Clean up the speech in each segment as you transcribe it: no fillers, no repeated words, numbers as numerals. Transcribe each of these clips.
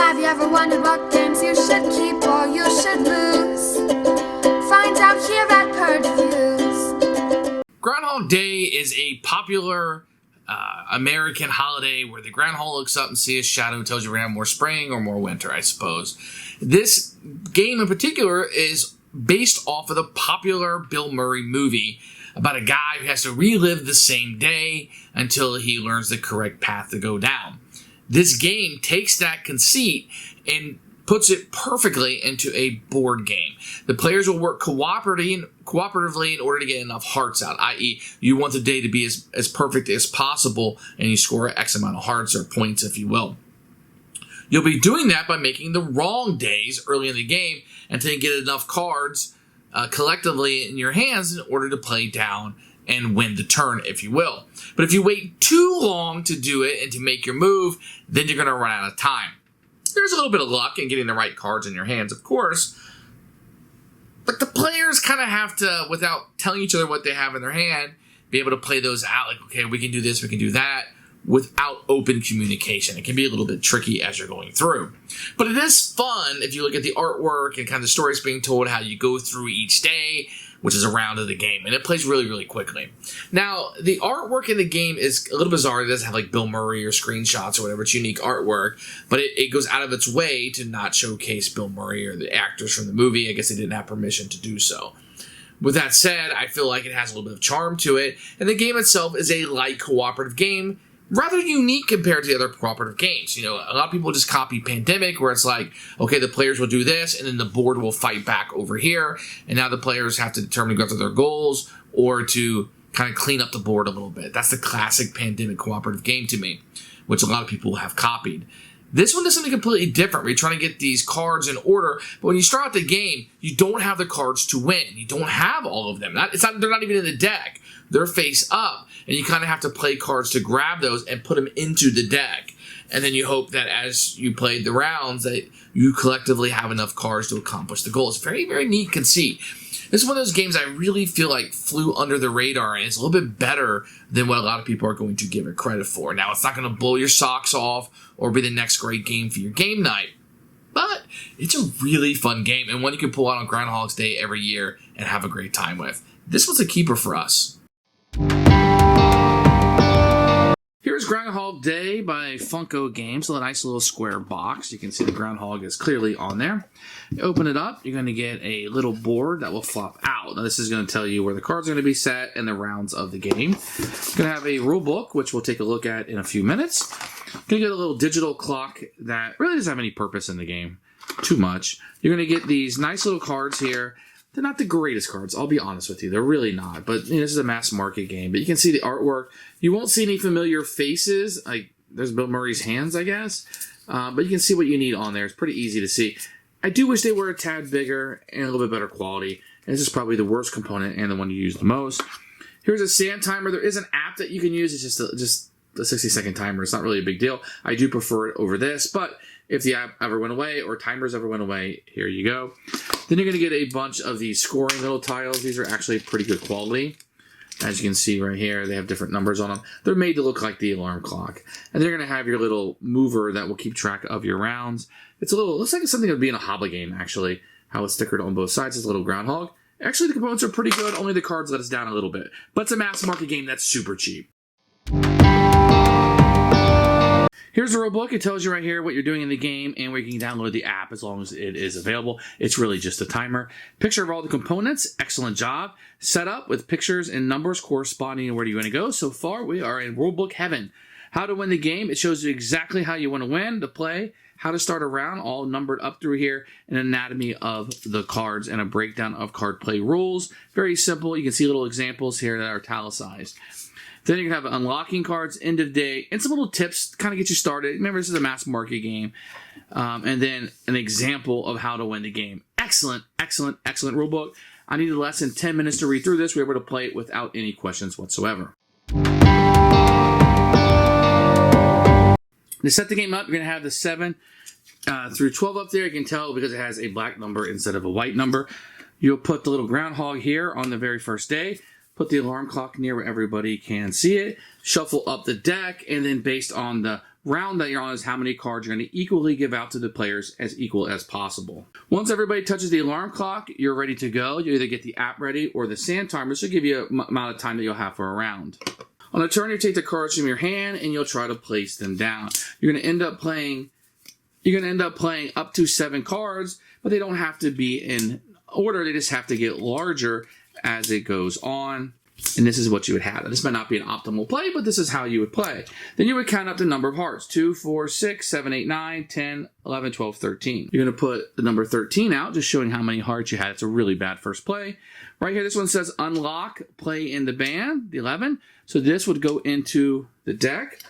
Have you ever wondered what games you should keep or you should lose? Find out here at Purge Reviews. Groundhog Day is a popular American holiday where the groundhog looks up and sees a shadow and tells you we're going to have more spring or more winter, I suppose. This game in particular is based off of the popular Bill Murray movie about a guy who has to relive the same day until he learns the correct path to go down. This game takes that conceit and puts it perfectly into a board game. The players will work cooperatively in order to get enough hearts out, i.e. you want the day to be as perfect as possible and you score X amount of hearts or points, if you will. You'll be doing that by making the wrong days early in the game until you get enough cards collectively in your hands in order to play down and win the turn, if you will. But if you wait too long to do it and to make your move, then you're going to run out of time. There's a little bit of luck in getting the right cards in your hands, of course, but the players kind of have to, without telling each other what they have in their hand, be able to play those out like, okay, we can do this, we can do that, without open communication. It can be a little bit tricky as you're going through. But it is fun if you look at the artwork and kind of the stories being told, how you go through each day, which is a round of the game, and it plays really, really quickly. Now, the artwork in the game is a little bizarre. It doesn't have like Bill Murray or screenshots or whatever. It's unique artwork, but it goes out of its way to not showcase Bill Murray or the actors from the movie. I guess they didn't have permission to do so. With that said, I feel like it has a little bit of charm to it, and the game itself is a light cooperative game, rather unique compared to the other cooperative games. You know, a lot of people just copy Pandemic, where it's like, okay, the players will do this, and then the board will fight back over here, and now the players have to determine to go after their goals or to kind of clean up the board a little bit. That's the classic Pandemic cooperative game to me, which a lot of people have copied. This one does something completely different. We're trying to get these cards in order, but when you start out the game, you don't have the cards to win. You don't have all of them. They're not even in the deck. They're face up, and you kind of have to play cards to grab those and put them into the deck. And then you hope that as you play the rounds that you collectively have enough cards to accomplish the goal. It's very, very neat conceit. This is one of those games I really feel like flew under the radar, and it's a little bit better than what a lot of people are going to give it credit for. Now, it's not going to blow your socks off or be the next great game for your game night, but it's a really fun game and one you can pull out on Groundhog's Day every year and have a great time with. This was a keeper for us. Here's Groundhog Day by Funko Games, a nice little square box. You can see the groundhog is clearly on there. You open it up, you're going to get a little board that will flop out. Now, this is going to tell you where the cards are going to be set and the rounds of the game. You're going to have a rule book, which we'll take a look at in a few minutes. You're going to get a little digital clock that really doesn't have any purpose in the game too much. You're going to get these nice little cards here. They're not the greatest cards, I'll be honest with you. They're really not. But you know, this is a mass market game. But you can see the artwork. You won't see any familiar faces. Like, there's Bill Murray's hands, I guess. But you can see what you need on there. It's pretty easy to see. I do wish they were a tad bigger and a little bit better quality. And this is probably the worst component and the one you use the most. Here's a sand timer. There is an app that you can use. It's just a 60-second timer. It's not really a big deal. I do prefer it over this. But if the app ever went away or timers ever went away, here you go. Then you're going to get a bunch of these scoring little tiles. These are actually pretty good quality. As you can see right here, they have different numbers on them. They're made to look like the alarm clock. And they're going to have your little mover that will keep track of your rounds. Looks like it's something that would be in a hobby game, actually. How it's stickered on both sides. It's a little groundhog. Actually, the components are pretty good. Only the cards let us down a little bit. But it's a mass market game that's super cheap. Here's the rule book. It tells you right here what you're doing in the game and where you can download the app as long as it is available. It's really just a timer. Picture of all the components. Excellent job. Set up with pictures and numbers corresponding to where you want to go. So far, we are in rule book heaven. How to win the game. It shows you exactly how you want to win, to play, how to start a round, all numbered up through here, an anatomy of the cards and a breakdown of card play rules. Very simple. You can see little examples here that are italicized. Then you can have unlocking cards, end of day, and some little tips to kind of get you started. Remember, this is a mass market game. And then an example of how to win the game. Excellent, excellent, excellent rulebook. I needed less than 10 minutes to read through this. We were able to play it without any questions whatsoever. To set the game up, you're going to have the 7 through 12 up there. You can tell because it has a black number instead of a white number. You'll put the little groundhog here on the very first day. Put the alarm clock near where everybody can see it. Shuffle up the deck, and then based on the round that you're on is how many cards you're going to equally give out to the players as equal as possible. Once everybody touches the alarm clock, you're ready to go. You either get the app ready or the sand timer, so give you an amount of time that you'll have for a round. On a turn, you take the cards from your hand and you'll try to place them down. You're going to end up playing up to 7 cards, but they don't have to be in order. They just have to get larger as it goes on. And this is what you would have. This might not be an optimal play, but this is how you would play. Then you would count up the number of hearts. 2, 4, 6, 7, 8, 9, 10, 11, 12, 13. You're going to put the number 13 out, just showing how many hearts you had. It's a really bad first play. Right here, this one says unlock, play in the band, the 11. So this would go into the deck.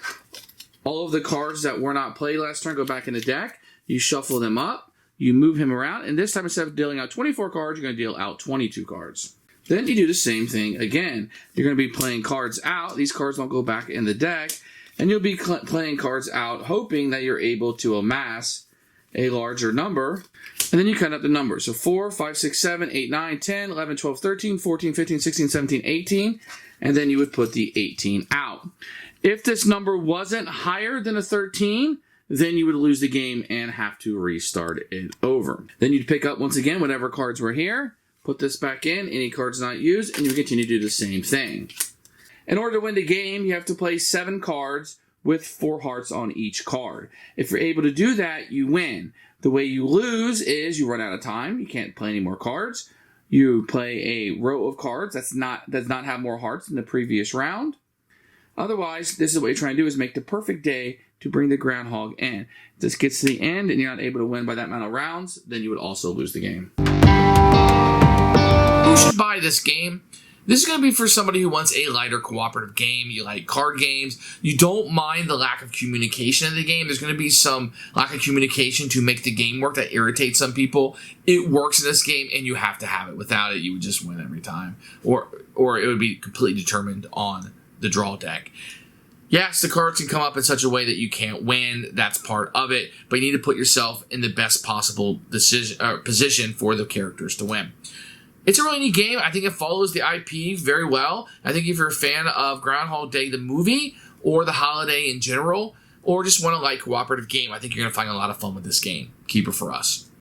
All of the cards that were not played last turn go back in the deck. You shuffle them up. You move him around. And this time, instead of dealing out 24 cards, you're going to deal out 22 cards. Then you do the same thing again. You're going to be playing cards out. These cards don't go back in the deck. And you'll be playing cards out, hoping that you're able to amass a larger number. And then you count up the numbers. So 4, 5, 6, 7, 8, 9, 10, 11, 12, 13, 14, 15, 16, 17, 18. And then you would put the 18 out. If this number wasn't higher than a 13, then you would lose the game and have to restart it over. Then you'd pick up, once again, whatever cards were here. Put this back in, any cards not used, and you continue to do the same thing. In order to win the game, you have to play 7 cards with 4 hearts on each card. If you're able to do that, you win. The way you lose is you run out of time. You can't play any more cards. You play a row of cards does not have more hearts than the previous round. Otherwise, this is what you're trying to do, is make the perfect day to bring the Groundhog in. If this gets to the end and you're not able to win by that amount of rounds, then you would also lose the game. Who should buy this game? This is going to be for somebody who wants a lighter cooperative game. You like card games. You don't mind the lack of communication in the game. There's going to be some lack of communication to make the game work that irritates some people. It works in this game, and you have to have it. Without it, you would just win every time. Or it would be completely determined on the draw deck. Yes, the cards can come up in such a way that you can't win. That's part of it. But you need to put yourself in the best possible position for the characters to win. It's a really neat game. I think it follows the IP very well. I think if you're a fan of Groundhog Day, the movie, or the holiday in general, or just want a light cooperative game, I think you're going to find a lot of fun with this game. Keeper for us.